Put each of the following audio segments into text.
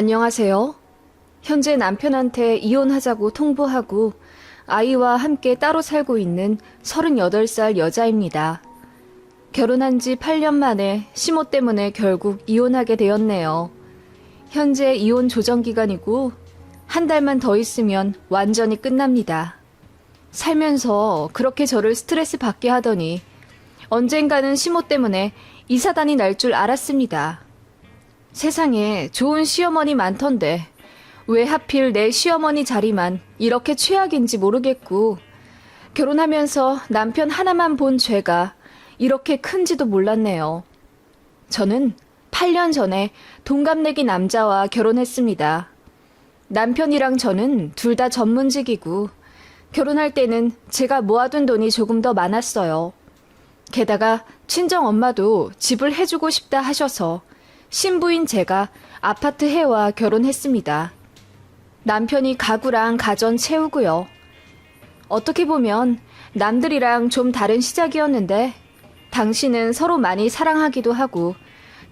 안녕하세요. 현재 남편한테 이혼하자고 통보하고 아이와 함께 따로 살고 있는 38살 여자입니다. 결혼한 지 8년 만에 시모 때문에 결국 이혼하게 되었네요. 현재 이혼 조정 기간이고 한 달만 더 있으면 완전히 끝납니다. 살면서 그렇게 저를 스트레스 받게 하더니 언젠가는 시모 때문에 이사단이 날 줄 알았습니다. 세상에 좋은 시어머니 많던데 왜 하필 내 시어머니 자리만 이렇게 최악인지 모르겠고 결혼하면서 남편 하나만 본 죄가 이렇게 큰지도 몰랐네요. 저는 8년 전에 동갑내기 남자와 결혼했습니다. 남편이랑 저는 둘 다 전문직이고 결혼할 때는 제가 모아둔 돈이 조금 더 많았어요. 게다가 친정엄마도 집을 해주고 싶다 하셔서 신부인 제가 아파트 해와 결혼했습니다. 남편이 가구랑 가전 채우고요. 어떻게 보면 남들이랑 좀 다른 시작이었는데 당신은 서로 많이 사랑하기도 하고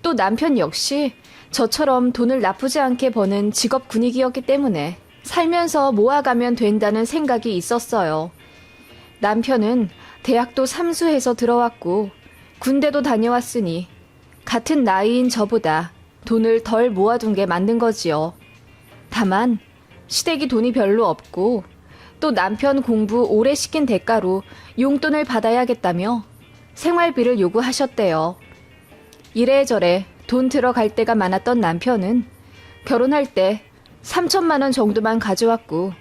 또 남편 역시 저처럼 돈을 나쁘지 않게 버는 직업 군인이었기 때문에 살면서 모아가면 된다는 생각이 있었어요. 남편은 대학도 삼수해서 들어왔고 군대도 다녀왔으니 같은 나이인 저보다 돈을 덜 모아둔 게 맞는 거지요. 다만 시댁이 돈이 별로 없고 또 남편 공부 오래 시킨 대가로 용돈을 받아야겠다며 생활비를 요구하셨대요. 이래저래 돈 들어갈 때가 많았던 남편은 결혼할 때 3천만 원 정도만 가져왔고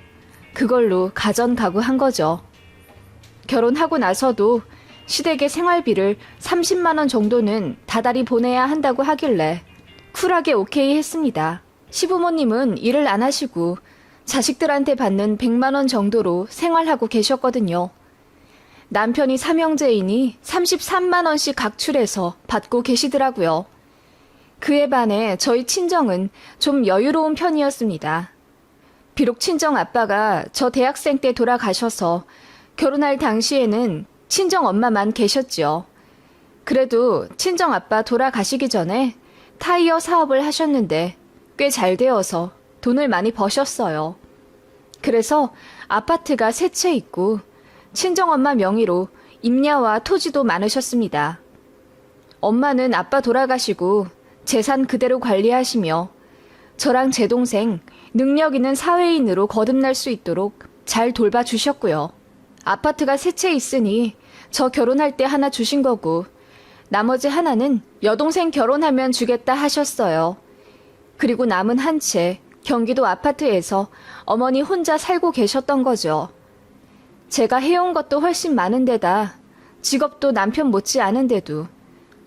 그걸로 가전 가구 한 거죠. 결혼하고 나서도 시댁의 생활비를 30만 원 정도는 다달이 보내야 한다고 하길래 쿨하게 오케이 했습니다. 시부모님은 일을 안 하시고 자식들한테 받는 100만 원 정도로 생활하고 계셨거든요. 남편이 삼형제이니 33만 원씩 각출해서 받고 계시더라고요. 그에 반해 저희 친정은 좀 여유로운 편이었습니다. 비록 친정 아빠가 저 대학생 때 돌아가셔서 결혼할 당시에는 친정 엄마만 계셨죠. 그래도 친정 아빠 돌아가시기 전에 타이어 사업을 하셨는데 꽤 잘 되어서 돈을 많이 버셨어요. 그래서 아파트가 세 채 있고 친정엄마 명의로 임야와 토지도 많으셨습니다. 엄마는 아빠 돌아가시고 재산 그대로 관리하시며 저랑 제 동생 능력 있는 사회인으로 거듭날 수 있도록 잘 돌봐주셨고요. 아파트가 세 채 있으니 저 결혼할 때 하나 주신 거고 나머지 하나는 여동생 결혼하면 주겠다 하셨어요. 그리고 남은 한 채 경기도 아파트에서 어머니 혼자 살고 계셨던 거죠. 제가 해온 것도 훨씬 많은데다 직업도 남편 못지 않은데도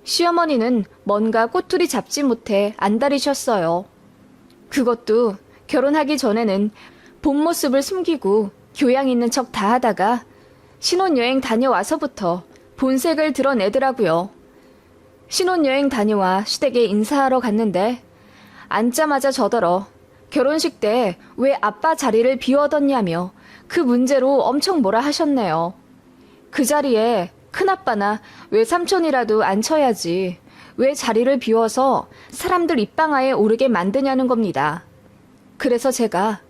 시어머니는 뭔가 꼬투리 잡지 못해 안달이셨어요. 그것도 결혼하기 전에는 본 모습을 숨기고 교양 있는 척 다 하다가 신혼여행 다녀와서부터 본색을 드러내더라고요. 신혼여행 다녀와 시댁에 인사하러 갔는데 앉자마자 저더러 결혼식 때 왜 아빠 자리를 비워뒀냐며 그 문제로 엄청 뭐라 하셨네요. 그 자리에 큰아빠나 외삼촌이라도 앉혀야지 왜 자리를 비워서 사람들 입방아에 오르게 만드냐는 겁니다. 그래서 제가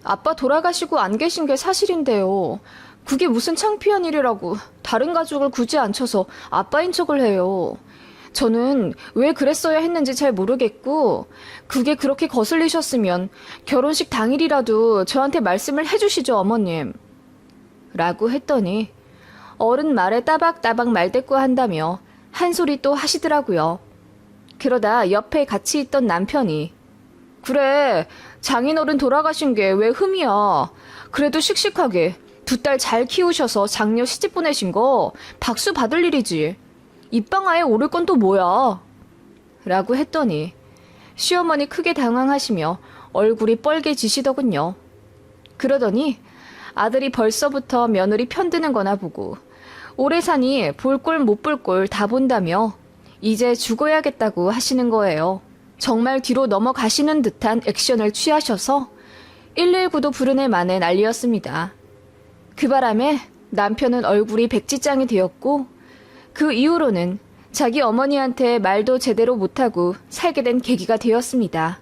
아빠 돌아가시고 안 계신 게 사실인데요. 그게 무슨 창피한 일이라고 다른 가족을 굳이 앉혀서 아빠인 척을 해요. 저는 왜 그랬어야 했는지 잘 모르겠고 그게 그렇게 거슬리셨으면 결혼식 당일이라도 저한테 말씀을 해주시죠, 어머님. 라고 했더니 어른 말에 따박따박 말대꾸한다며 한 소리 또 하시더라고요. 그러다 옆에 같이 있던 남편이 그래, 장인어른 돌아가신 게 왜 흠이야. 그래도 씩씩하게 두 딸 잘 키우셔서 장녀 시집 보내신 거 박수 받을 일이지. 입방아에 오를 건 또 뭐야. 라고 했더니 시어머니 크게 당황하시며 얼굴이 뻘개지시더군요. 그러더니 아들이 벌써부터 며느리 편드는 거나 보고 오래 사니 볼 꼴 못 볼 꼴 다 본다며 이제 죽어야겠다고 하시는 거예요. 정말 뒤로 넘어가시는 듯한 액션을 취하셔서 119도 부르네 마네 난리였습니다. 그 바람에 남편은 얼굴이 백지장이 되었고 그 이후로는 자기 어머니한테 말도 제대로 못하고 살게 된 계기가 되었습니다.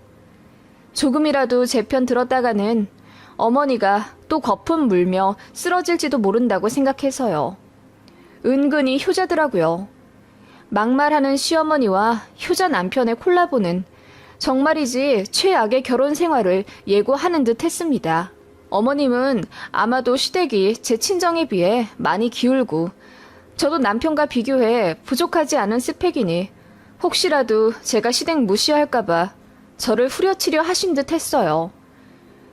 조금이라도 제 편 들었다가는 어머니가 또 거품 물며 쓰러질지도 모른다고 생각해서요. 은근히 효자더라고요. 막말하는 시어머니와 효자 남편의 콜라보는 정말이지 최악의 결혼 생활을 예고하는 듯 했습니다. 어머님은 아마도 시댁이 제 친정에 비해 많이 기울고 저도 남편과 비교해 부족하지 않은 스펙이니 혹시라도 제가 시댁 무시할까봐 저를 후려치려 하신 듯 했어요.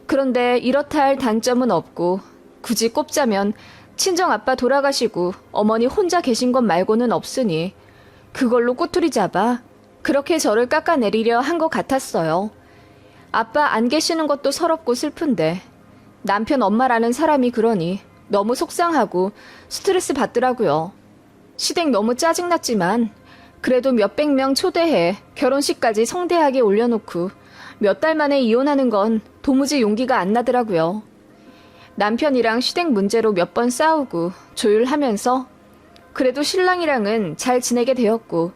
그런데 이렇다 할 단점은 없고 굳이 꼽자면 친정아빠 돌아가시고 어머니 혼자 계신 것 말고는 없으니 그걸로 꼬투리 잡아 그렇게 저를 깎아내리려 한 것 같았어요. 아빠 안 계시는 것도 서럽고 슬픈데 남편 엄마라는 사람이 그러니 너무 속상하고 스트레스 받더라고요. 시댁 너무 짜증났지만 그래도 몇백 명 초대해 결혼식까지 성대하게 올려놓고 몇 달 만에 이혼하는 건 도무지 용기가 안 나더라고요. 남편이랑 시댁 문제로 몇 번 싸우고 조율하면서 그래도 신랑이랑은 잘 지내게 되었고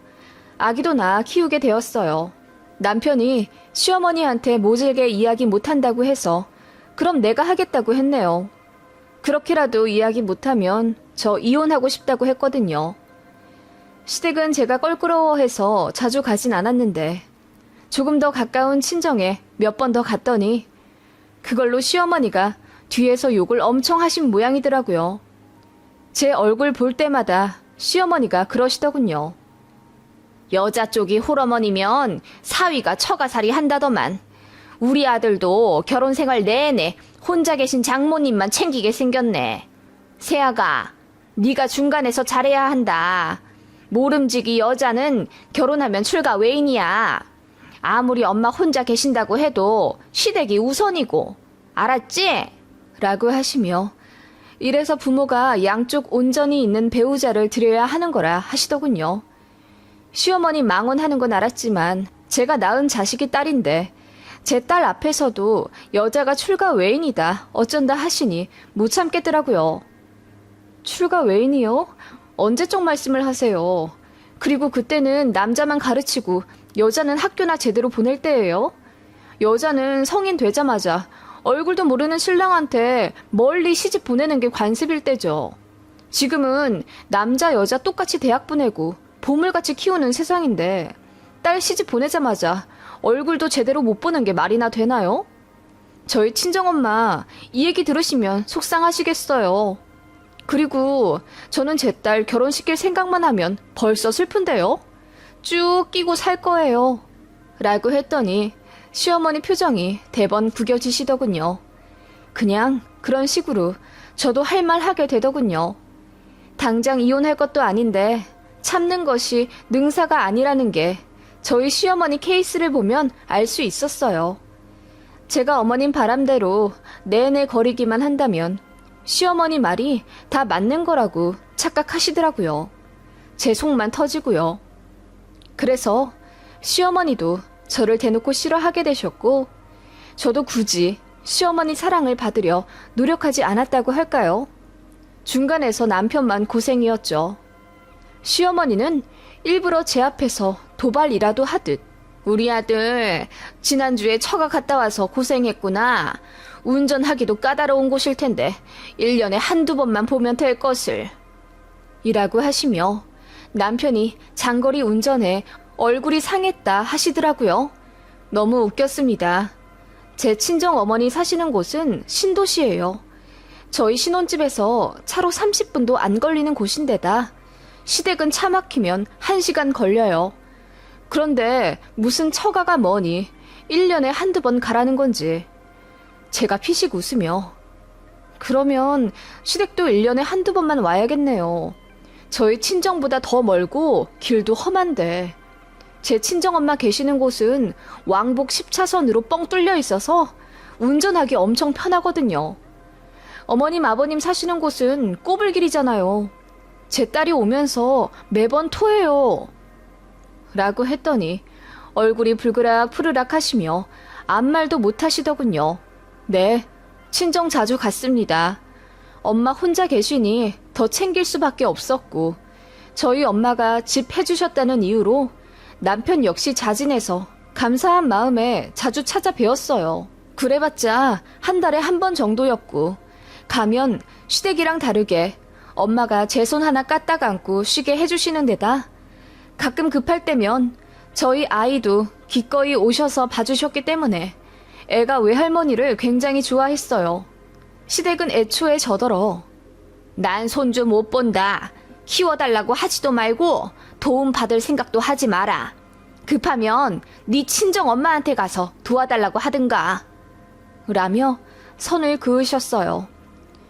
아기도 낳아 키우게 되었어요. 남편이 시어머니한테 모질게 이야기 못한다고 해서 그럼 내가 하겠다고 했네요. 그렇게라도 이야기 못하면 저 이혼하고 싶다고 했거든요. 시댁은 제가 껄끄러워해서 자주 가진 않았는데 조금 더 가까운 친정에 몇 번 더 갔더니 그걸로 시어머니가 뒤에서 욕을 엄청 하신 모양이더라고요. 제 얼굴 볼 때마다 시어머니가 그러시더군요. 여자 쪽이 홀어머니면 사위가 처가살이 한다더만. 우리 아들도 결혼 생활 내내 혼자 계신 장모님만 챙기게 생겼네. 새아가, 네가 중간에서 잘해야 한다. 모름지기 여자는 결혼하면 출가 외인이야. 아무리 엄마 혼자 계신다고 해도 시댁이 우선이고. 알았지? 라고 하시며 이래서 부모가 양쪽 온전히 있는 배우자를 드려야 하는 거라 하시더군요. 시어머니 망언하는 건 알았지만 제가 낳은 자식이 딸인데 제 딸 앞에서도 여자가 출가 외인이다 어쩐다 하시니 못 참겠더라고요. 출가 외인이요? 언제적 말씀을 하세요? 그리고 그때는 남자만 가르치고 여자는 학교나 제대로 보낼 때예요? 여자는 성인 되자마자 얼굴도 모르는 신랑한테 멀리 시집 보내는 게 관습일 때죠. 지금은 남자 여자 똑같이 대학 보내고 보물같이 키우는 세상인데 딸 시집 보내자마자 얼굴도 제대로 못 보는 게 말이나 되나요? 저희 친정엄마 이 얘기 들으시면 속상하시겠어요. 그리고 저는 제 딸 결혼시킬 생각만 하면 벌써 슬픈데요. 쭉 끼고 살 거예요. 라고 했더니 시어머니 표정이 대번 구겨지시더군요. 그냥 그런 식으로 저도 할 말 하게 되더군요. 당장 이혼할 것도 아닌데 참는 것이 능사가 아니라는 게 저희 시어머니 케이스를 보면 알 수 있었어요. 제가 어머님 바람대로 내내 거리기만 한다면 시어머니 말이 다 맞는 거라고 착각하시더라고요. 제 속만 터지고요. 그래서 시어머니도 저를 대놓고 싫어하게 되셨고 저도 굳이 시어머니 사랑을 받으려 노력하지 않았다고 할까요? 중간에서 남편만 고생이었죠. 시어머니는 일부러 제 앞에서 도발이라도 하듯 우리 아들 지난주에 처가 갔다 와서 고생했구나. 운전하기도 까다로운 곳일 텐데 1년에 한두 번만 보면 될 것을 이라고 하시며 남편이 장거리 운전에 얼굴이 상했다 하시더라고요. 너무 웃겼습니다. 제 친정 어머니 사시는 곳은 신도시예요. 저희 신혼집에서 차로 30분도 안 걸리는 곳인데다 시댁은 차 막히면 1시간 걸려요. 그런데 무슨 처가가 뭐니 1년에 한두 번 가라는 건지. 제가 피식 웃으며 그러면 시댁도 1년에 한두 번만 와야겠네요. 저희 친정보다 더 멀고 길도 험한데 제 친정엄마 계시는 곳은 왕복 10차선으로 뻥 뚫려 있어서 운전하기 엄청 편하거든요. 어머님 아버님 사시는 곳은 꼬불길이잖아요. 제 딸이 오면서 매번 토해요. 라고 했더니 얼굴이 불그락 푸르락 하시며 아무 말도 못 하시더군요. 네, 친정 자주 갔습니다. 엄마 혼자 계시니 더 챙길 수밖에 없었고 저희 엄마가 집 해주셨다는 이유로 남편 역시 자진해서 감사한 마음에 자주 찾아뵈었어요. 그래봤자 한 달에 한 번 정도였고, 가면 시댁이랑 다르게 엄마가 제 손 하나 까딱 안고 쉬게 해주시는 데다 가끔 급할 때면 저희 아이도 기꺼이 오셔서 봐주셨기 때문에 애가 외할머니를 굉장히 좋아했어요. 시댁은 애초에 저더러 난 손주 못 본다. 키워달라고 하지도 말고 도움 받을 생각도 하지 마라. 급하면 네 친정 엄마한테 가서 도와달라고 하든가. 라며 선을 그으셨어요.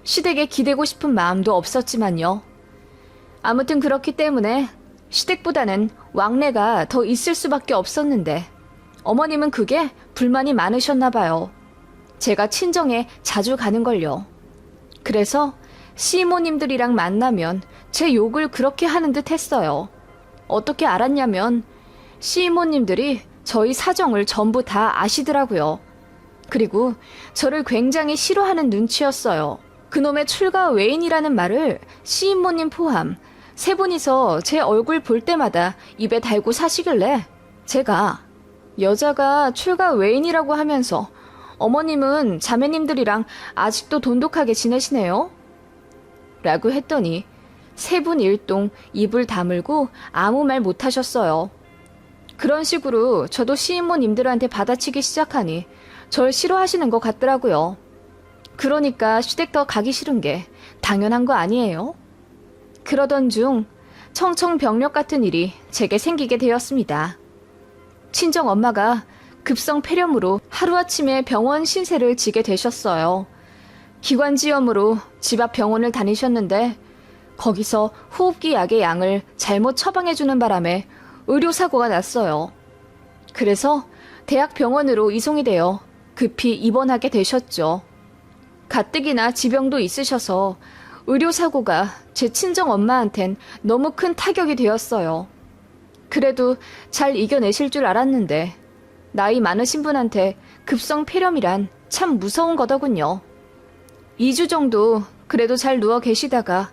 시댁에 기대고 싶은 마음도 없었지만요. 아무튼 그렇기 때문에 시댁보다는 왕래가 더 있을 수밖에 없었는데 어머님은 그게 불만이 많으셨나 봐요. 제가 친정에 자주 가는걸요. 그래서 시이모님들이랑 만나면 제 욕을 그렇게 하는 듯 했어요. 어떻게 알았냐면 시이모님들이 저희 사정을 전부 다 아시더라고요. 그리고 저를 굉장히 싫어하는 눈치였어요. 그놈의 출가 외인이라는 말을 시인모님 포함 세 분이서 제 얼굴 볼 때마다 입에 달고 사시길래 제가 여자가 출가 외인이라고 하면서 어머님은 자매님들이랑 아직도 돈독하게 지내시네요? 라고 했더니 세 분 일동 입을 다물고 아무 말 못하셨어요. 그런 식으로 저도 시인모님들한테 받아치기 시작하니 절 싫어하시는 것 같더라고요. 그러니까 시댁 더 가기 싫은 게 당연한 거 아니에요? 그러던 중 청청병력 같은 일이 제게 생기게 되었습니다. 친정 엄마가 급성 폐렴으로 하루아침에 병원 신세를 지게 되셨어요. 기관지염으로 집 앞 병원을 다니셨는데 거기서 호흡기 약의 양을 잘못 처방해주는 바람에 의료사고가 났어요. 그래서 대학병원으로 이송이 되어 급히 입원하게 되셨죠. 가뜩이나 지병도 있으셔서 의료사고가 제 친정 엄마한텐 너무 큰 타격이 되었어요. 그래도 잘 이겨내실 줄 알았는데 나이 많으신 분한테 급성 폐렴이란 참 무서운 거더군요. 2주 정도 그래도 잘 누워 계시다가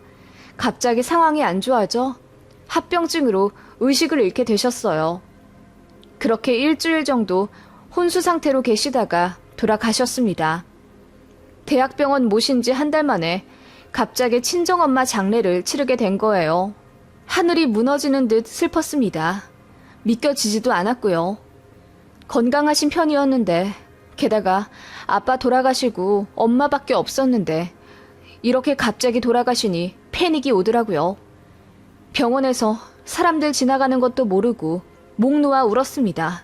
갑자기 상황이 안 좋아져 합병증으로 의식을 잃게 되셨어요. 그렇게 일주일 정도 혼수 상태로 계시다가 돌아가셨습니다. 대학병원 모신 지 한 달 만에 갑자기 친정엄마 장례를 치르게 된 거예요. 하늘이 무너지는 듯 슬펐습니다. 믿겨지지도 않았고요. 건강하신 편이었는데 게다가 아빠 돌아가시고 엄마밖에 없었는데 이렇게 갑자기 돌아가시니 패닉이 오더라고요. 병원에서 사람들 지나가는 것도 모르고 목 놓아 울었습니다.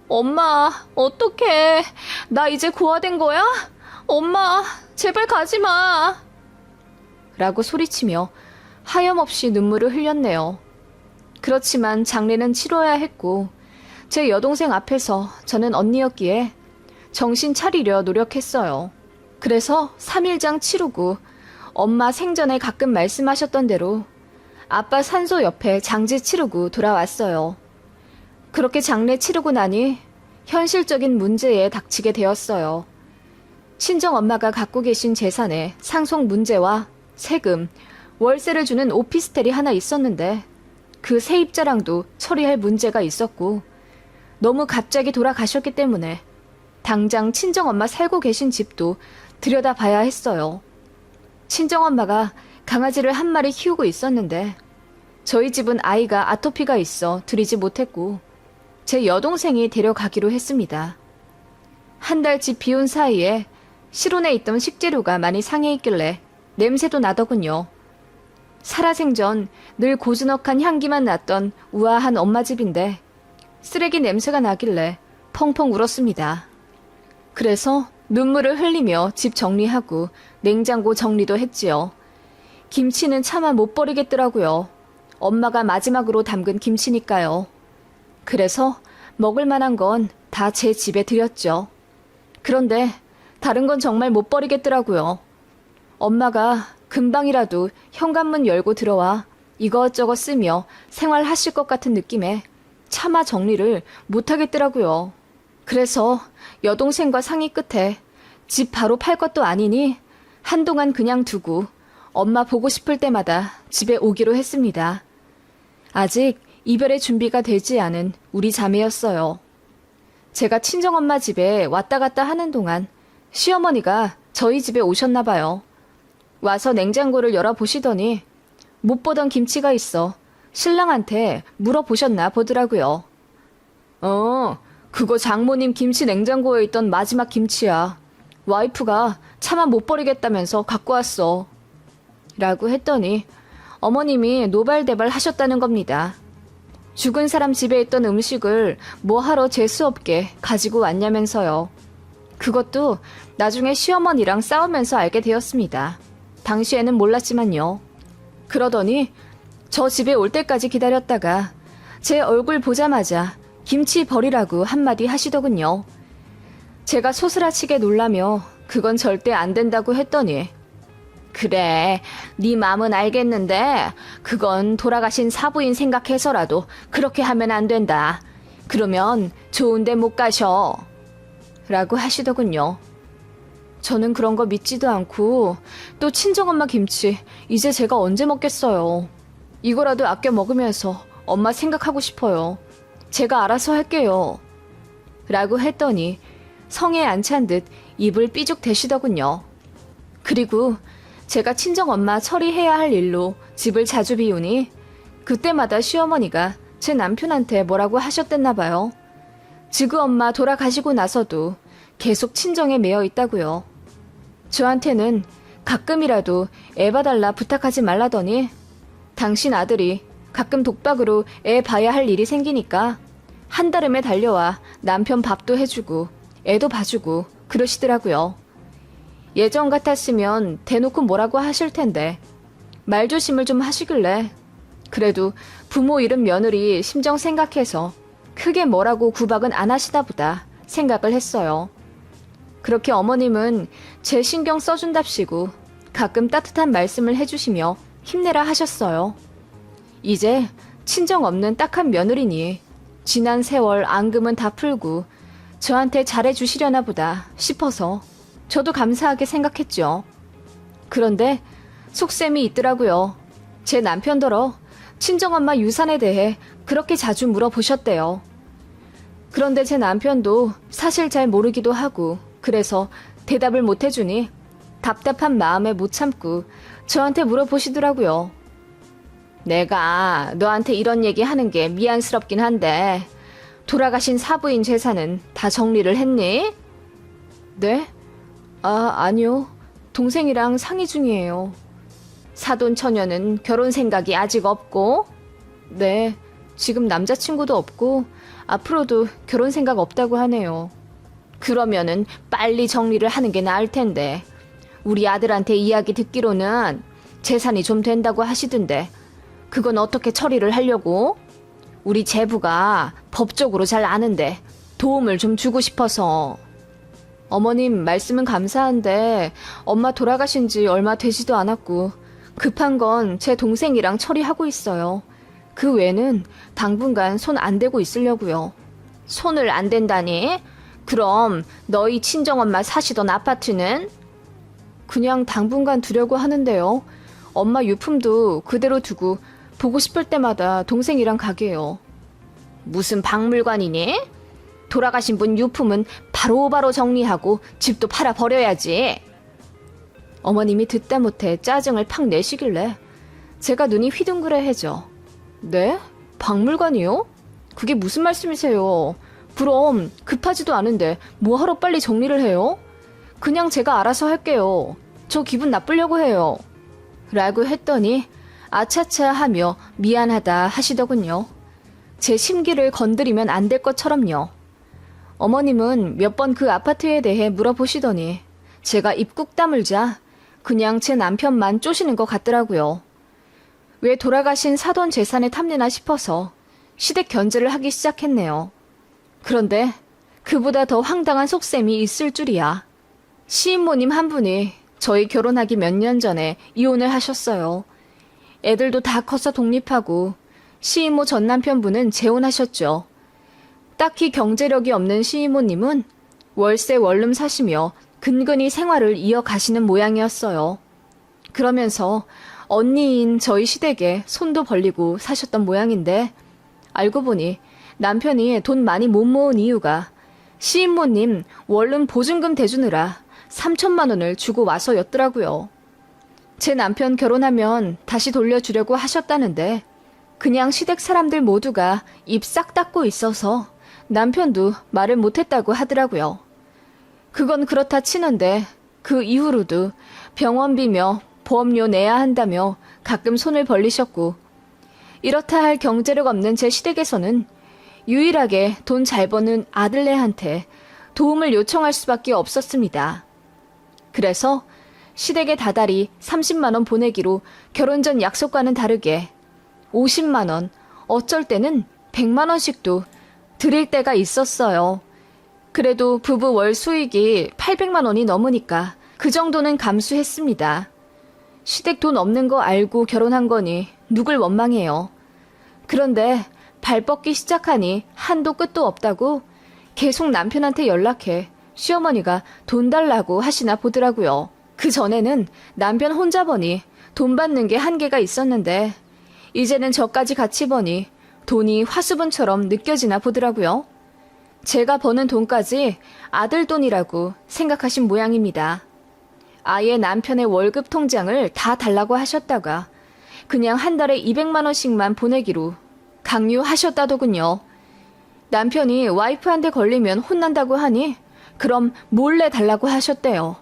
엄마, 어떡해. 나 이제 고아된 거야? 엄마, 제발 가지 마. 라고 소리치며 하염없이 눈물을 흘렸네요. 그렇지만 장례는 치러야 했고 제 여동생 앞에서 저는 언니였기에 정신 차리려 노력했어요. 그래서 3일장 치르고 엄마 생전에 가끔 말씀하셨던 대로 아빠 산소 옆에 장지 치르고 돌아왔어요. 그렇게 장례 치르고 나니 현실적인 문제에 닥치게 되었어요. 친정엄마가 갖고 계신 재산에 상속 문제와 세금, 월세를 주는 오피스텔이 하나 있었는데 그 세입자랑도 처리할 문제가 있었고 너무 갑자기 돌아가셨기 때문에 당장 친정엄마 살고 계신 집도 들여다봐야 했어요. 친정엄마가 강아지를 한 마리 키우고 있었는데 저희 집은 아이가 아토피가 있어 들이지 못했고 제 여동생이 데려가기로 했습니다. 한 달 집 비운 사이에 실온에 있던 식재료가 많이 상해 있길래 냄새도 나더군요. 살아생전 늘 고즈넉한 향기만 났던 우아한 엄마 집인데 쓰레기 냄새가 나길래 펑펑 울었습니다. 그래서 눈물을 흘리며 집 정리하고 냉장고 정리도 했지요. 김치는 차마 못 버리겠더라고요. 엄마가 마지막으로 담근 김치니까요. 그래서 먹을 만한 건 다 제 집에 들였죠. 그런데 다른 건 정말 못 버리겠더라고요. 엄마가 금방이라도 현관문 열고 들어와 이것저것 쓰며 생활하실 것 같은 느낌에 차마 정리를 못하겠더라고요. 그래서 여동생과 상의 끝에 집 바로 팔 것도 아니니 한동안 그냥 두고 엄마 보고 싶을 때마다 집에 오기로 했습니다. 아직 이별의 준비가 되지 않은 우리 자매였어요. 제가 친정엄마 집에 왔다 갔다 하는 동안 시어머니가 저희 집에 오셨나 봐요. 와서 냉장고를 열어보시더니 못 보던 김치가 있어 신랑한테 물어보셨나 보더라고요. 그거 장모님 김치 냉장고에 있던 마지막 김치야. 와이프가 차마 못 버리겠다면서 갖고 왔어. 라고 했더니 어머님이 노발대발 하셨다는 겁니다. 죽은 사람 집에 있던 음식을 뭐하러 재수없게 가지고 왔냐면서요. 그것도 나중에 시어머니랑 싸우면서 알게 되었습니다. 당시에는 몰랐지만요. 그러더니 저 집에 올 때까지 기다렸다가 제 얼굴 보자마자 김치 버리라고 한마디 하시더군요. 제가 소스라치게 놀라며 그건 절대 안 된다고 했더니 그래, 네 맘은 알겠는데 그건 돌아가신 사부인 생각해서라도 그렇게 하면 안 된다. 그러면 좋은 데 못 가셔. 라고 하시더군요. 저는 그런 거 믿지도 않고 또 친정엄마 김치 이제 제가 언제 먹겠어요. 이거라도 아껴 먹으면서 엄마 생각하고 싶어요. 제가 알아서 할게요. 라고 했더니 성에 안 찬 듯 입을 삐죽 대시더군요. 그리고 제가 친정엄마 처리해야 할 일로 집을 자주 비우니 그때마다 시어머니가 제 남편한테 뭐라고 하셨댔나 봐요. 지구 엄마 돌아가시고 나서도 계속 친정에 매여 있다고요. 저한테는 가끔이라도 애 봐달라 부탁하지 말라더니 당신 아들이 가끔 독박으로 애 봐야 할 일이 생기니까 한달음에 달려와 남편 밥도 해주고 애도 봐주고 그러시더라고요. 예전 같았으면 대놓고 뭐라고 하실 텐데 말조심을 좀 하시길래 그래도 부모 잃은 며느리 심정 생각해서 크게 뭐라고 구박은 안 하시다 보다 생각을 했어요. 그렇게 어머님은 제 신경 써준답시고 가끔 따뜻한 말씀을 해주시며 힘내라 하셨어요. 이제 친정 없는 딱한 며느리니 지난 세월 앙금은 다 풀고 저한테 잘해주시려나 보다 싶어서 저도 감사하게 생각했죠. 그런데 속셈이 있더라고요. 제 남편더러 친정엄마 유산에 대해 그렇게 자주 물어보셨대요. 그런데 제 남편도 사실 잘 모르기도 하고 그래서 대답을 못 해주니 답답한 마음에 못 참고 저한테 물어보시더라고요. 내가 너한테 이런 얘기 하는 게 미안스럽긴 한데 돌아가신 사부인 재산은 다 정리를 했니? 네? 아니요. 동생이랑 상의 중이에요. 사돈 처녀는 결혼 생각이 아직 없고? 네. 지금 남자친구도 없고 앞으로도 결혼 생각 없다고 하네요. 그러면은 빨리 정리를 하는 게 나을 텐데 우리 아들한테 이야기 듣기로는 재산이 좀 된다고 하시던데 그건 어떻게 처리를 하려고? 우리 제부가 법적으로 잘 아는데 도움을 좀 주고 싶어서. 어머님 말씀은 감사한데 엄마 돌아가신 지 얼마 되지도 않았고 급한 건 제 동생이랑 처리하고 있어요. 그 외에는 당분간 손 안 대고 있으려고요. 손을 안 댄다니? 그럼 너희 친정엄마 사시던 아파트는? 그냥 당분간 두려고 하는데요. 엄마 유품도 그대로 두고 보고 싶을 때마다 동생이랑 가게요. 무슨 박물관이니? 돌아가신 분 유품은 바로바로 정리하고 집도 팔아버려야지. 어머님이 듣다 못해 짜증을 팍 내시길래 제가 눈이 휘둥그레해져. 네? 박물관이요? 그게 무슨 말씀이세요? 그럼 급하지도 않은데 뭐하러 빨리 정리를 해요? 그냥 제가 알아서 할게요. 저 기분 나쁘려고 해요. 라고 했더니 아차차 하며 미안하다 하시더군요. 제 심기를 건드리면 안 될 것처럼요. 어머님은 몇 번 그 아파트에 대해 물어보시더니 제가 입 꾹 다물자 그냥 제 남편만 쪼시는 것 같더라고요. 왜 돌아가신 사돈 재산에 탐내나 싶어서 시댁 견제를 하기 시작했네요. 그런데 그보다 더 황당한 속셈이 있을 줄이야. 시인모님 한 분이 저희 결혼하기 몇 년 전에 이혼을 하셨어요. 애들도 다 커서 독립하고 시인모 전 남편분은 재혼하셨죠. 딱히 경제력이 없는 시인모님은 월세 원룸 사시며 근근히 생활을 이어가시는 모양이었어요. 그러면서 언니인 저희 시댁에 손도 벌리고 사셨던 모양인데 알고 보니 남편이 돈 많이 못 모은 이유가 시인모님 원룸 보증금 대주느라 3천만 원을 주고 와서였더라고요. 제 남편 결혼하면 다시 돌려주려고 하셨다는데 그냥 시댁 사람들 모두가 입 싹 닫고 있어서 남편도 말을 못했다고 하더라고요. 그건 그렇다 치는데 그 이후로도 병원비며 보험료 내야 한다며 가끔 손을 벌리셨고 이렇다 할 경제력 없는 제 시댁에서는 유일하게 돈 잘 버는 아들네한테 도움을 요청할 수밖에 없었습니다. 그래서 시댁에 다달이 30만 원 보내기로 결혼 전 약속과는 다르게 50만 원, 어쩔 때는 100만 원씩도 드릴 때가 있었어요. 그래도 부부 월 수익이 800만 원이 넘으니까 그 정도는 감수했습니다. 시댁 돈 없는 거 알고 결혼한 거니 누굴 원망해요. 그런데 발 뻗기 시작하니 한도 끝도 없다고 계속 남편한테 연락해 시어머니가 돈 달라고 하시나 보더라고요. 그 전에는 남편 혼자 버니 돈 받는 게 한계가 있었는데 이제는 저까지 같이 버니 돈이 화수분처럼 느껴지나 보더라고요. 제가 버는 돈까지 아들 돈이라고 생각하신 모양입니다. 아예 남편의 월급 통장을 다 달라고 하셨다가 그냥 한 달에 200만 원씩만 보내기로 강요하셨다더군요. 남편이 와이프한테 걸리면 혼난다고 하니 그럼 몰래 달라고 하셨대요.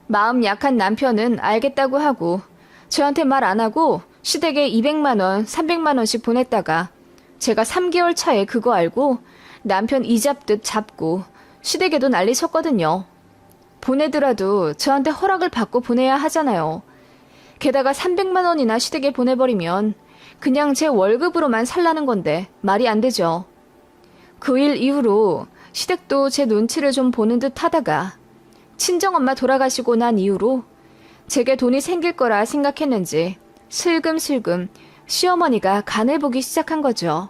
마음 약한 남편은 알겠다고 하고 저한테 말 안 하고 시댁에 200만 원, 300만 원씩 보냈다가 제가 3개월 차에 그거 알고 남편 이잡듯 잡고 시댁에도 난리 쳤거든요. 보내더라도 저한테 허락을 받고 보내야 하잖아요. 게다가 300만 원이나 시댁에 보내버리면 그냥 제 월급으로만 살라는 건데 말이 안 되죠. 그 일 이후로 시댁도 제 눈치를 좀 보는 듯 하다가 친정엄마 돌아가시고 난 이후로 제게 돈이 생길 거라 생각했는지 슬금슬금 시어머니가 간을 보기 시작한 거죠.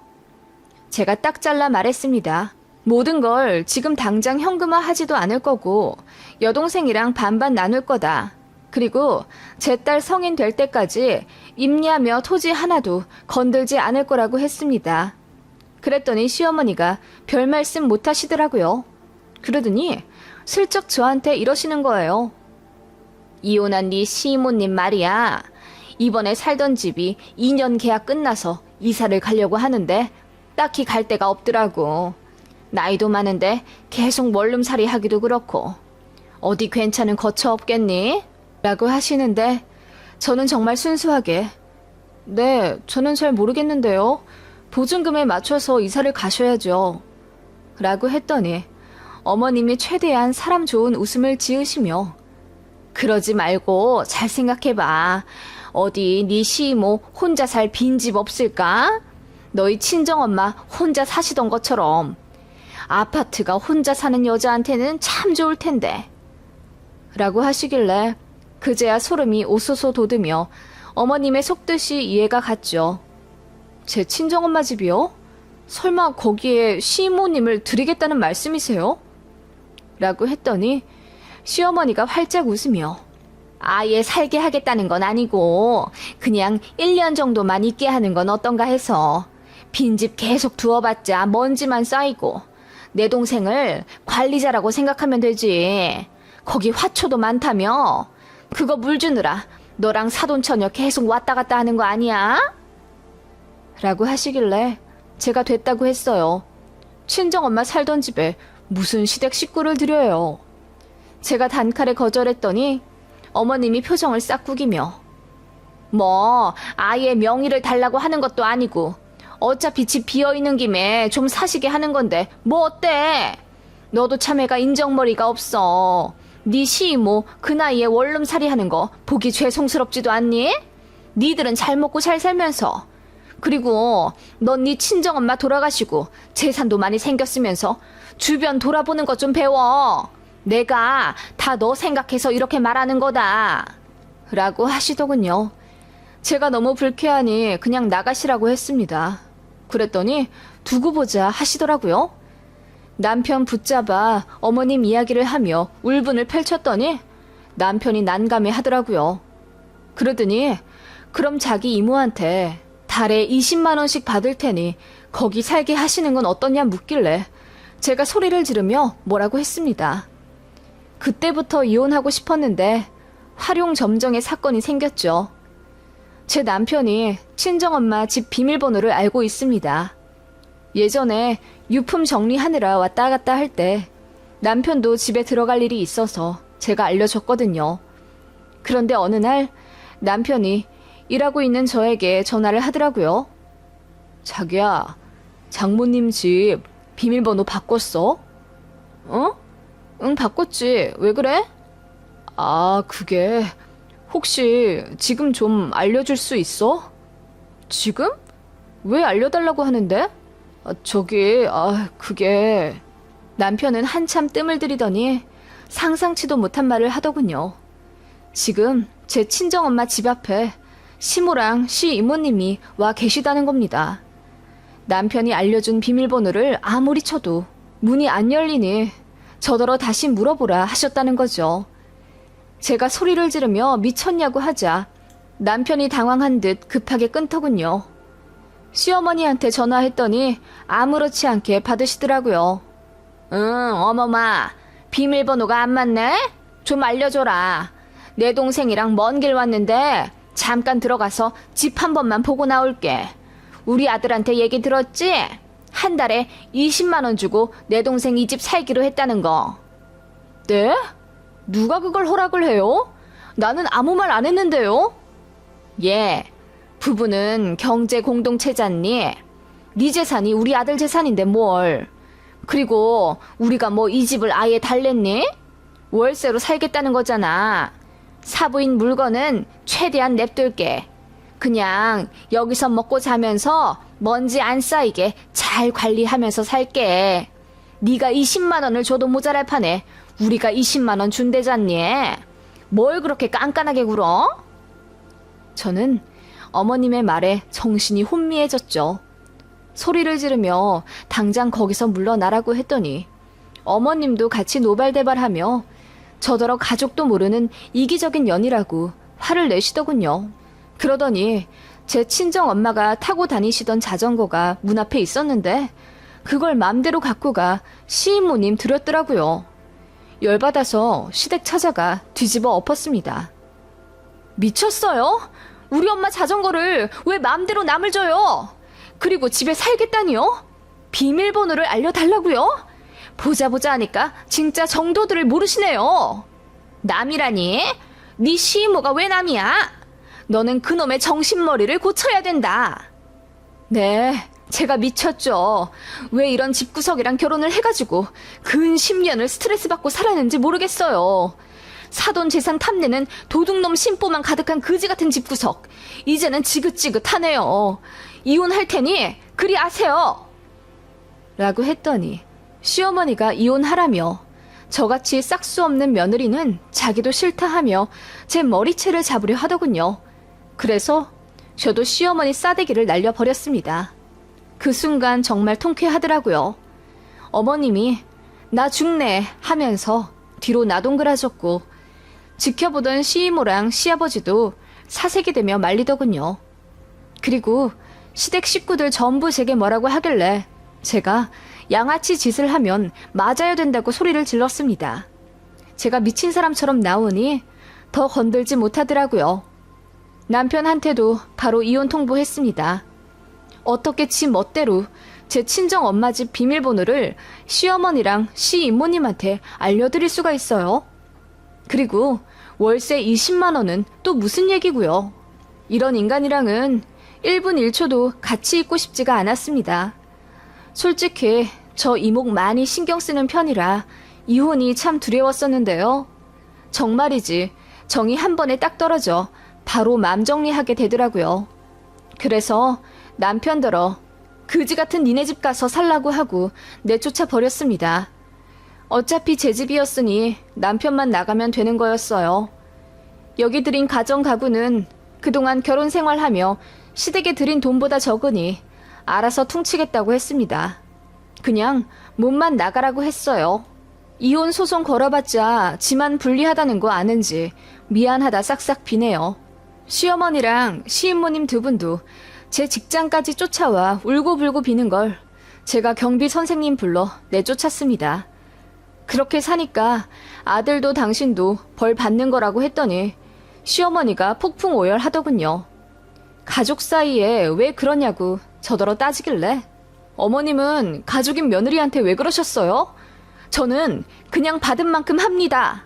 제가 딱 잘라 말했습니다. 모든 걸 지금 당장 현금화 하지도 않을 거고 여동생이랑 반반 나눌 거다. 그리고 제 딸 성인 될 때까지 임야며 토지 하나도 건들지 않을 거라고 했습니다. 그랬더니 시어머니가 별 말씀 못 하시더라고요. 그러더니 슬쩍 저한테 이러시는 거예요. 이혼한 네 시이모님 말이야. 이번에 살던 집이 2년 계약 끝나서 이사를 가려고 하는데 딱히 갈 데가 없더라고. 나이도 많은데 계속 원룸살이 하기도 그렇고 어디 괜찮은 거처 없겠니? 라고 하시는데 저는 정말 순수하게 네, 저는 잘 모르겠는데요. 보증금에 맞춰서 이사를 가셔야죠. 라고 했더니 어머님이 최대한 사람 좋은 웃음을 지으시며 그러지 말고 잘 생각해봐. 어디 네 시이모 혼자 살 빈집 없을까? 너희 친정엄마 혼자 사시던 것처럼 아파트가 혼자 사는 여자한테는 참 좋을 텐데. 라고 하시길래 그제야 소름이 오쏘쏘 돋으며 어머님의 속뜻이 이해가 갔죠. 제 친정엄마 집이요? 설마 거기에 시이모님을 드리겠다는 말씀이세요? 라고 했더니 시어머니가 활짝 웃으며 아예 살게 하겠다는 건 아니고 그냥 1년 정도만 있게 하는 건 어떤가 해서 빈집 계속 두어봤자 먼지만 쌓이고 내 동생을 관리자라고 생각하면 되지. 거기 화초도 많다며. 그거 물 주느라 너랑 사돈처녀 계속 왔다 갔다 하는 거 아니야? 라고 하시길래 제가 됐다고 했어요. 친정엄마 살던 집에 무슨 시댁 식구를 들여요. 제가 단칼에 거절했더니 어머님이 표정을 싹 구기며 뭐 아예 명의를 달라고 하는 것도 아니고 어차피 집 비어있는 김에 좀 사시게 하는 건데 뭐 어때? 너도 참애가 인정머리가 없어. 네 시이모 그 나이에 원룸살이 하는 거 보기 죄송스럽지도 않니? 니들은 잘 먹고 잘 살면서 그리고 넌 네 친정엄마 돌아가시고 재산도 많이 생겼으면서 주변 돌아보는 것 좀 배워. 내가 다 너 생각해서 이렇게 말하는 거다. 라고 하시더군요. 제가 너무 불쾌하니 그냥 나가시라고 했습니다. 그랬더니 두고 보자 하시더라고요. 남편 붙잡아 어머님 이야기를 하며 울분을 펼쳤더니 남편이 난감해 하더라고요. 그러더니 그럼 자기 이모한테 달에 20만 원씩 받을 테니 거기 살게 하시는 건 어떠냐 묻길래 제가 소리를 지르며 뭐라고 했습니다. 그때부터 이혼하고 싶었는데 활용점정의 사건이 생겼죠. 제 남편이 친정엄마 집 비밀번호를 알고 있습니다. 예전에 유품 정리하느라 왔다 갔다 할 때 남편도 집에 들어갈 일이 있어서 제가 알려줬거든요. 그런데 어느 날 남편이 일하고 있는 저에게 전화를 하더라고요. 자기야, 장모님 집 비밀번호 바꿨어? 어? 응, 바꿨지. 왜 그래? 아, 그게 혹시 지금 좀 알려줄 수 있어? 지금? 왜 알려달라고 하는데? 그게... 남편은 한참 뜸을 들이더니 상상치도 못한 말을 하더군요. 지금 제 친정엄마 집 앞에 시모랑 시 이모님이 와 계시다는 겁니다. 남편이 알려준 비밀번호를 아무리 쳐도 문이 안 열리니 저더러 다시 물어보라 하셨다는 거죠. 제가 소리를 지르며 미쳤냐고 하자 남편이 당황한 듯 급하게 끊더군요. 시어머니한테 전화했더니 아무렇지 않게 받으시더라고요. 응, 어머마, 비밀번호가 안 맞네? 좀 알려줘라. 내 동생이랑 먼 길 왔는데 잠깐 들어가서 집 한 번만 보고 나올게. 우리 아들한테 얘기 들었지? 한 달에 20만 원 주고 내 동생 이 집 살기로 했다는 거. 네? 누가 그걸 허락을 해요? 나는 아무 말 안 했는데요. 예, 부부는 경제 공동체잖니. 네 재산이 우리 아들 재산인데 뭘. 그리고 우리가 뭐 이 집을 아예 달랬니? 월세로 살겠다는 거잖아. 사부인 물건은 최대한 냅둘게. 그냥 여기서 먹고 자면서 먼지 안 쌓이게 잘 관리하면서 살게. 네가 20만 원을 줘도 모자랄 판에 우리가 20만 원 준대잖니. 뭘 그렇게 깐깐하게 굴어? 저는 어머님의 말에 정신이 혼미해졌죠. 소리를 지르며 당장 거기서 물러나라고 했더니 어머님도 같이 노발대발하며 저더러 가족도 모르는 이기적인 년이라고 화를 내시더군요. 그러더니 제 친정엄마가 타고 다니시던 자전거가 문 앞에 있었는데 그걸 맘대로 갖고 가 시이모님 드렸더라고요. 열받아서 시댁 찾아가 뒤집어 엎었습니다. 미쳤어요? 우리 엄마 자전거를 왜 맘대로 남을 줘요? 그리고 집에 살겠다니요? 비밀번호를 알려달라고요? 보자 하니까 진짜 정도들을 모르시네요. 남이라니? 네 시이모가 왜 남이야? 너는 그놈의 정신머리를 고쳐야 된다. 네, 제가 미쳤죠. 왜 이런 집구석이랑 결혼을 해가지고 근 10년을 스트레스 받고 살았는지 모르겠어요. 사돈 재산 탐내는 도둑놈 심보만 가득한 그지 같은 집구석. 이제는 지긋지긋하네요. 이혼할 테니 그리 아세요. 라고 했더니 시어머니가 이혼하라며 저같이 싹수 없는 며느리는 자기도 싫다 하며 제 머리채를 잡으려 하더군요. 그래서 저도 시어머니 싸대기를 날려버렸습니다. 그 순간 정말 통쾌하더라고요. 어머님이 나 죽네 하면서 뒤로 나동그라졌고 지켜보던 시이모랑 시아버지도 사색이 되며 말리더군요. 그리고 시댁 식구들 전부 제게 뭐라고 하길래 제가 양아치 짓을 하면 맞아야 된다고 소리를 질렀습니다. 제가 미친 사람처럼 나오니 더 건들지 못하더라고요. 남편한테도 바로 이혼 통보했습니다. 어떻게 지 멋대로 제 친정 엄마 집 비밀번호를 시어머니랑 시이모님한테 알려드릴 수가 있어요? 그리고 월세 20만 원은 또 무슨 얘기고요. 이런 인간이랑은 1분 1초도 같이 있고 싶지가 않았습니다. 솔직히 저 이목 많이 신경 쓰는 편이라 이혼이 참 두려웠었는데요. 정말이지 정이 한 번에 딱 떨어져 바로 마음 정리하게 되더라고요. 그래서 남편더러 그지 같은 니네 집 가서 살라고 하고 내쫓아 버렸습니다. 어차피 제 집이었으니 남편만 나가면 되는 거였어요. 여기 들인 가정 가구는 그동안 결혼 생활하며 시댁에 들인 돈보다 적으니 알아서 퉁치겠다고 했습니다. 그냥 몸만 나가라고 했어요. 이혼 소송 걸어봤자 지만 불리하다는 거 아는지 미안하다 싹싹 비네요. 시어머니랑 시인모님 두 분도 제 직장까지 쫓아와 울고불고 비는 걸 제가 경비 선생님 불러 내쫓았습니다. 그렇게 사니까 아들도 당신도 벌 받는 거라고 했더니 시어머니가 폭풍 오열하더군요. 가족 사이에 왜 그러냐고 저더러 따지길래 어머님은 가족인 며느리한테 왜 그러셨어요? 저는 그냥 받은 만큼 합니다.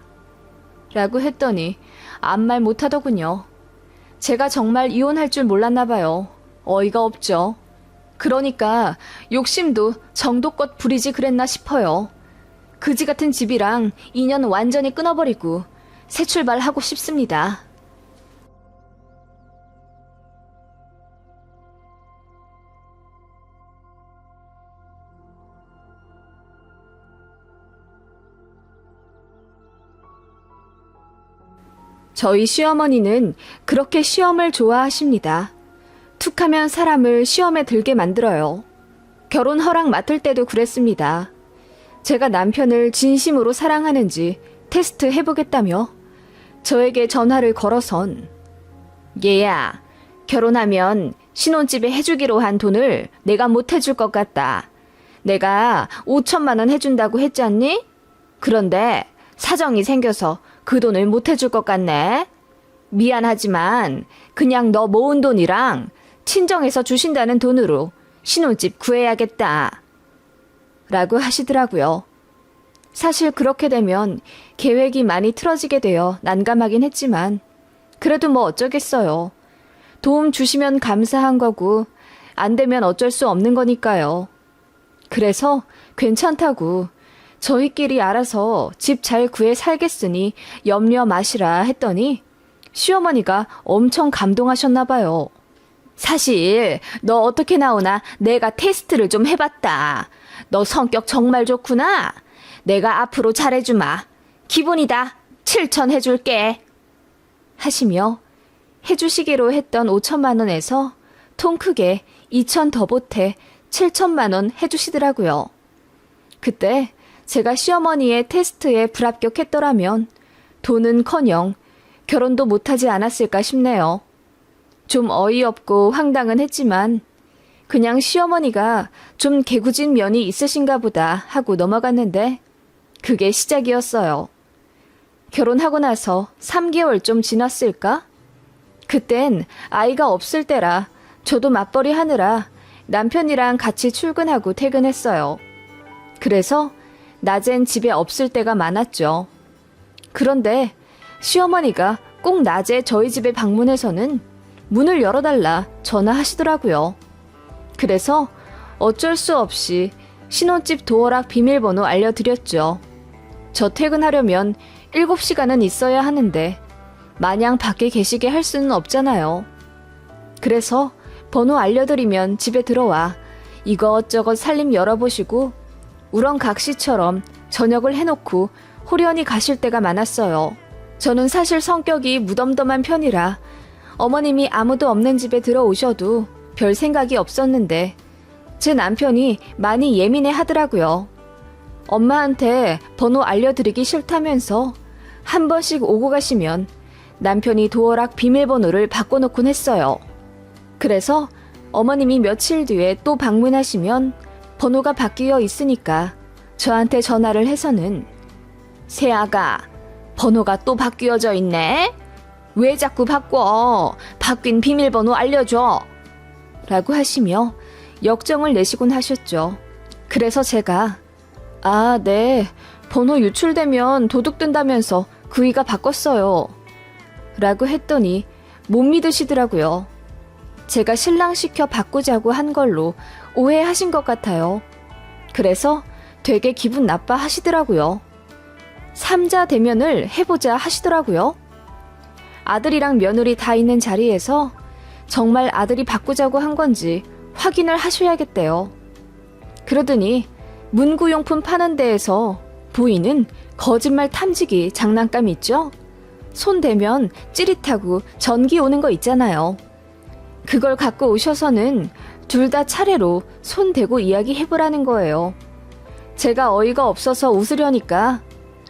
라고 했더니 아무 말 못하더군요. 제가 정말 이혼할 줄 몰랐나 봐요. 어이가 없죠. 그러니까 욕심도 정도껏 부리지 그랬나 싶어요. 그지 같은 집이랑 인연 완전히 끊어버리고 새 출발하고 싶습니다. 저희 시어머니는 그렇게 시험을 좋아하십니다. 툭하면 사람을 시험에 들게 만들어요. 결혼 허락 맡을 때도 그랬습니다. 제가 남편을 진심으로 사랑하는지 테스트 해보겠다며 저에게 전화를 걸어선 얘야, 결혼하면 신혼집에 해주기로 한 돈을 내가 못 해줄 것 같다. 내가 5천만 원 해준다고 했잖니? 그런데 사정이 생겨서 그 돈을 못 해줄 것 같네. 미안하지만 그냥 너 모은 돈이랑 친정에서 주신다는 돈으로 신혼집 구해야겠다. 라고 하시더라고요. 사실 그렇게 되면 계획이 많이 틀어지게 되어 난감하긴 했지만 그래도 뭐 어쩌겠어요. 도움 주시면 감사한 거고 안 되면 어쩔 수 없는 거니까요. 그래서 괜찮다고 저희끼리 알아서 집 잘 구해 살겠으니 염려 마시라 했더니 시어머니가 엄청 감동하셨나 봐요. 사실 너 어떻게 나오나 내가 테스트를 좀 해봤다. 너 성격 정말 좋구나. 내가 앞으로 잘해주마. 기본이다. 7천 해줄게. 하시며 해주시기로 했던 5천만 원에서 통 크게 2천 더 보태 7천만 원 해주시더라고요. 그때 제가 시어머니의 테스트에 불합격했더라면 돈은커녕 결혼도 못하지 않았을까 싶네요. 좀 어이없고 황당은 했지만 그냥 시어머니가 좀 개구진 면이 있으신가 보다 하고 넘어갔는데 그게 시작이었어요. 결혼하고 나서 3개월 좀 지났을까? 그땐 아이가 없을 때라 저도 맞벌이 하느라 남편이랑 같이 출근하고 퇴근했어요. 그래서 낮엔 집에 없을 때가 많았죠. 그런데 시어머니가 꼭 낮에 저희 집에 방문해서는 문을 열어달라 전화하시더라고요. 그래서 어쩔 수 없이 신혼집 도어락 비밀번호 알려드렸죠. 저 퇴근하려면 7시간은 있어야 하는데 마냥 밖에 계시게 할 수는 없잖아요. 그래서 번호 알려드리면 집에 들어와 이것저것 살림 열어보시고 우렁각시처럼 저녁을 해놓고 호련히 가실 때가 많았어요. 저는 사실 성격이 무덤덤한 편이라 어머님이 아무도 없는 집에 들어오셔도 별 생각이 없었는데 제 남편이 많이 예민해 하더라고요. 엄마한테 번호 알려드리기 싫다면서 한 번씩 오고 가시면 남편이 도어락 비밀번호를 바꿔놓곤 했어요. 그래서 어머님이 며칠 뒤에 또 방문하시면 번호가 바뀌어 있으니까 저한테 전화를 해서는 새아가 번호가 또 바뀌어져 있네? 왜 자꾸 바꿔? 바뀐 비밀번호 알려줘. 라고 하시며 역정을 내시곤 하셨죠. 그래서 제가 아, 네. 번호 유출되면 도둑된다면서 그이가 바꿨어요. 라고 했더니 못 믿으시더라고요. 제가 신랑시켜 바꾸자고 한 걸로 오해하신 것 같아요. 그래서 되게 기분 나빠 하시더라고요. 3자 대면을 해보자 하시더라고요. 아들이랑 며느리 다 있는 자리에서 정말 아들이 바꾸자고 한 건지 확인을 하셔야겠대요. 그러더니 문구용품 파는 데에서 보이는 거짓말 탐지기 장난감 있죠? 손 대면 찌릿하고 전기 오는 거 있잖아요. 그걸 갖고 오셔서는 둘 다 차례로 손 대고 이야기해보라는 거예요. 제가 어이가 없어서 웃으려니까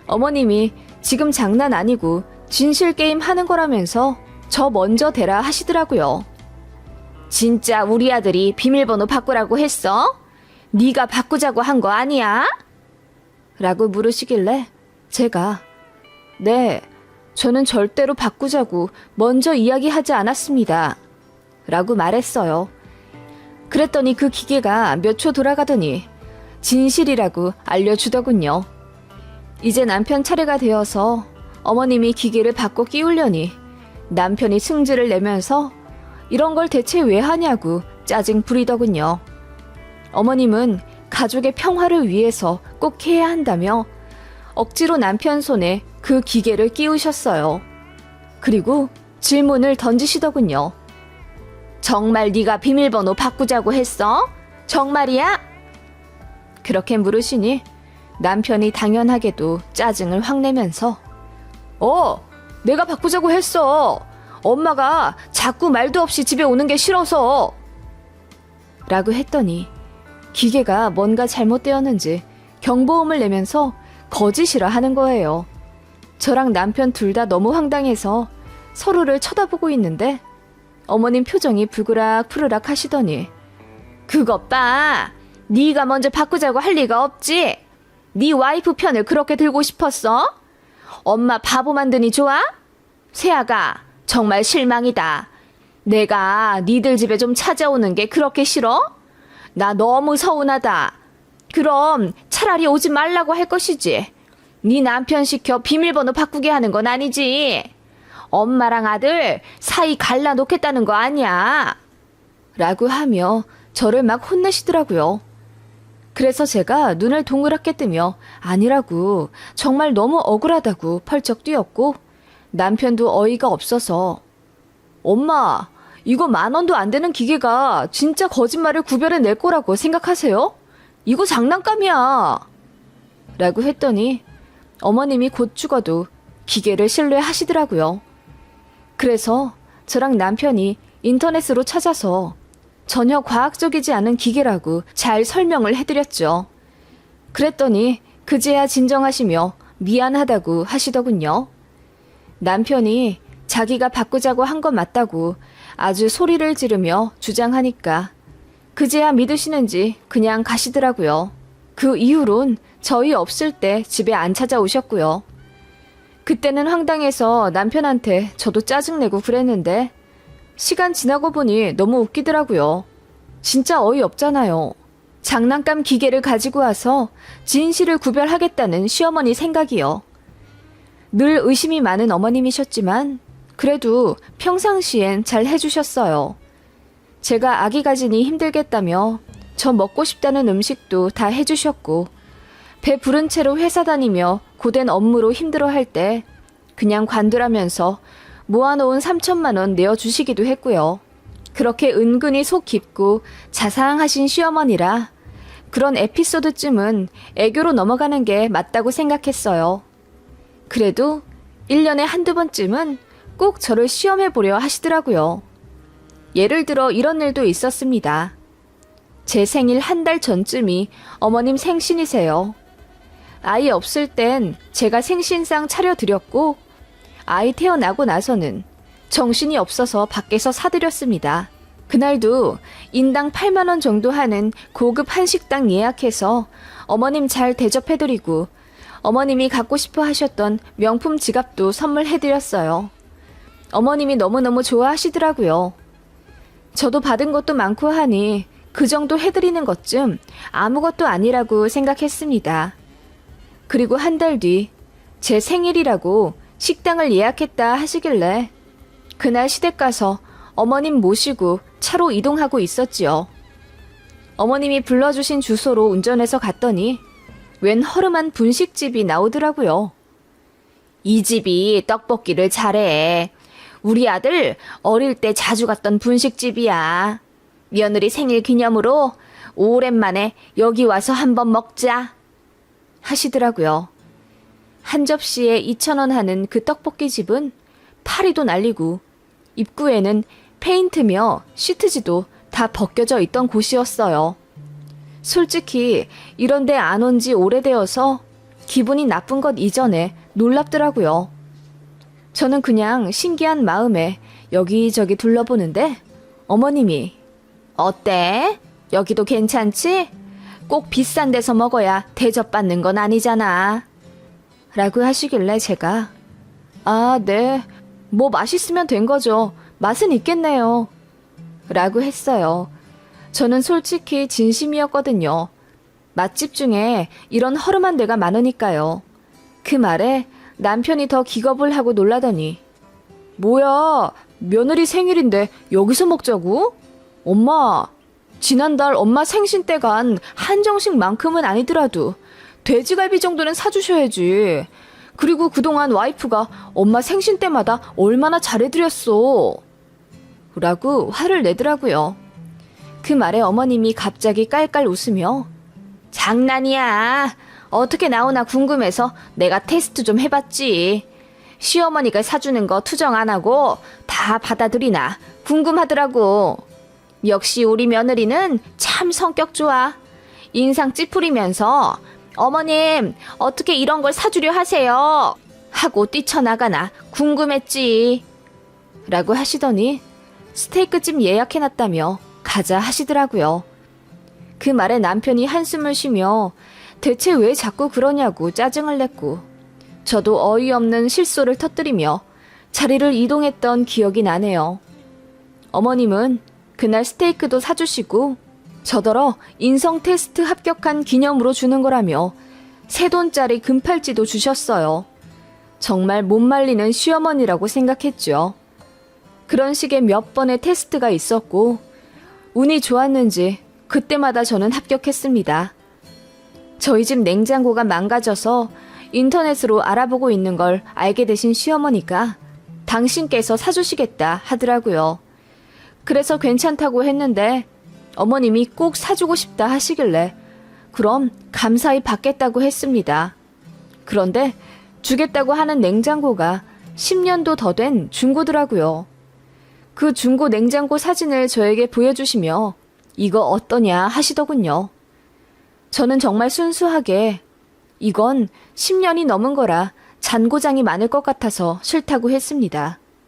어머님이 지금 장난 아니고 진실 게임 하는 거라면서 저 먼저 대라 하시더라고요. 진짜 우리 아들이 비밀번호 바꾸라고 했어? 네가 바꾸자고 한 거 아니야? 라고 물으시길래 제가 네, 저는 절대로 바꾸자고 먼저 이야기하지 않았습니다. 라고 말했어요. 그랬더니 그 기계가 몇 초 돌아가더니 진실이라고 알려주더군요. 이제 남편 차례가 되어서 어머님이 기계를 바꿔 끼우려니 남편이 승질을 내면서 이런 걸 대체 왜 하냐고 짜증 부리더군요. 어머님은 가족의 평화를 위해서 꼭 해야 한다며 억지로 남편 손에 그 기계를 끼우셨어요. 그리고 질문을 던지시더군요. 정말 네가 비밀번호 바꾸자고 했어? 정말이야? 그렇게 물으시니 남편이 당연하게도 짜증을 확 내면서 내가 바꾸자고 했어. 엄마가 자꾸 말도 없이 집에 오는 게 싫어서. 라고 했더니 기계가 뭔가 잘못되었는지 경보음을 내면서 거짓이라 하는 거예요. 저랑 남편 둘 다 너무 황당해서 서로를 쳐다보고 있는데 어머님 표정이 불그락푸르락 하시더니 그것 봐. 네가 먼저 바꾸자고 할 리가 없지. 네 와이프 편을 그렇게 들고 싶었어? 엄마 바보 만드니 좋아? 세아가 정말 실망이다. 내가 니들 집에 좀 찾아오는 게 그렇게 싫어? 나 너무 서운하다. 그럼 차라리 오지 말라고 할 것이지. 네 남편 시켜 비밀번호 바꾸게 하는 건 아니지. 엄마랑 아들 사이 갈라놓겠다는 거 아니야. 라고 하며 저를 막 혼내시더라고요. 그래서 제가 눈을 동그랗게 뜨며 아니라고 정말 너무 억울하다고 펄쩍 뛰었고 남편도 어이가 없어서 엄마, 이거 10,000원도 안 되는 기계가 진짜 거짓말을 구별해낼 거라고 생각하세요? 이거 장난감이야. 라고 했더니 어머님이 곧 죽어도 기계를 신뢰하시더라고요. 그래서 저랑 남편이 인터넷으로 찾아서 전혀 과학적이지 않은 기계라고 잘 설명을 해드렸죠. 그랬더니 그제야 진정하시며 미안하다고 하시더군요. 남편이 자기가 바꾸자고 한 건 맞다고 아주 소리를 지르며 주장하니까 그제야 믿으시는지 그냥 가시더라고요. 그 이후론 저희 없을 때 집에 안 찾아오셨고요. 그때는 황당해서 남편한테 저도 짜증내고 그랬는데 시간 지나고 보니 너무 웃기더라고요. 진짜 어이없잖아요. 장난감 기계를 가지고 와서 진실을 구별하겠다는 시어머니 생각이요. 늘 의심이 많은 어머님이셨지만 그래도 평상시엔 잘 해주셨어요. 제가 아기 가지니 힘들겠다며 저 먹고 싶다는 음식도 다 해주셨고 배 부른 채로 회사 다니며 고된 업무로 힘들어할 때 그냥 관두라면서 모아놓은 3,000만 원 내어주시기도 했고요. 그렇게 은근히 속 깊고 자상하신 시어머니라 그런 에피소드쯤은 애교로 넘어가는 게 맞다고 생각했어요. 그래도 1년에 한두 번쯤은 꼭 저를 시험해보려 하시더라고요. 예를 들어 이런 일도 있었습니다. 제 생일 한 달 전쯤이 어머님 생신이세요. 아이 없을 땐 제가 생신상 차려드렸고 아이 태어나고 나서는 정신이 없어서 밖에서 사드렸습니다. 그날도 인당 8만 원 정도 하는 고급 한식당 예약해서 어머님 잘 대접해드리고 어머님이 갖고 싶어 하셨던 명품 지갑도 선물해드렸어요. 어머님이 너무너무 좋아하시더라고요. 저도 받은 것도 많고 하니 그 정도 해드리는 것쯤 아무것도 아니라고 생각했습니다. 그리고 한 달 뒤 제 생일이라고 식당을 예약했다 하시길래 그날 시댁 가서 어머님 모시고 차로 이동하고 있었지요. 어머님이 불러주신 주소로 운전해서 갔더니 웬 허름한 분식집이 나오더라고요. 이 집이 떡볶이를 잘해. 우리 아들 어릴 때 자주 갔던 분식집이야. 며느리 생일 기념으로 오랜만에 여기 와서 한번 먹자 하시더라고요. 한 접시에 2,000원 하는 그 떡볶이 집은 파리도 날리고 입구에는 페인트며 시트지도 다 벗겨져 있던 곳이었어요. 솔직히 이런 데 안 온 지 오래되어서 기분이 나쁜 것 이전에 놀랍더라고요. 저는 그냥 신기한 마음에 여기저기 둘러보는데 어머님이 어때? 여기도 괜찮지? 꼭 비싼 데서 먹어야 대접받는 건 아니잖아. 라고 하시길래 제가 아, 네. 뭐 맛있으면 된 거죠. 맛은 있겠네요. 라고 했어요. 저는 솔직히 진심이었거든요. 맛집 중에 이런 허름한 데가 많으니까요. 그 말에 남편이 더 기겁을 하고 놀라더니 뭐야, 며느리 생일인데 여기서 먹자고? 엄마, 지난달 엄마 생신 때 간 한정식만큼은 아니더라도 돼지갈비 정도는 사주셔야지. 그리고 그동안 와이프가 엄마 생신 때마다 얼마나 잘해드렸어. 라고 화를 내더라고요. 그 말에 어머님이 갑자기 깔깔 웃으며 장난이야. 어떻게 나오나 궁금해서 내가 테스트 좀 해봤지. 시어머니가 사주는 거 투정 안 하고 다 받아들이나 궁금하더라고. 역시 우리 며느리는 참 성격 좋아. 인상 찌푸리면서 어머님 어떻게 이런 걸 사주려 하세요? 하고 뛰쳐나가나 궁금했지. 라고 하시더니 스테이크집 예약해놨다며 가자 하시더라고요. 그 말에 남편이 한숨을 쉬며 대체 왜 자꾸 그러냐고 짜증을 냈고 저도 어이없는 실소를 터뜨리며 자리를 이동했던 기억이 나네요. 어머님은 그날 스테이크도 사주시고 저더러 인성 테스트 합격한 기념으로 주는 거라며 $3 금팔찌도 주셨어요. 정말 못 말리는 시어머니라고 생각했죠. 그런 식의 몇 번의 테스트가 있었고 운이 좋았는지 그때마다 저는 합격했습니다. 저희 집 냉장고가 망가져서 인터넷으로 알아보고 있는 걸 알게 되신 시어머니가 당신께서 사주시겠다 하더라고요. 그래서 괜찮다고 했는데 어머님이 꼭 사주고 싶다 하시길래 그럼 감사히 받겠다고 했습니다. 그런데 주겠다고 하는 냉장고가 10년도 더 된 중고더라고요. 그 중고 냉장고 사진을 저에게 보여주시며 이거 어떠냐 하시더군요. 저는 정말 순수하게 이건 10년이 넘은 거라 잔고장이 많을 것 같아서 싫다고 했습니다.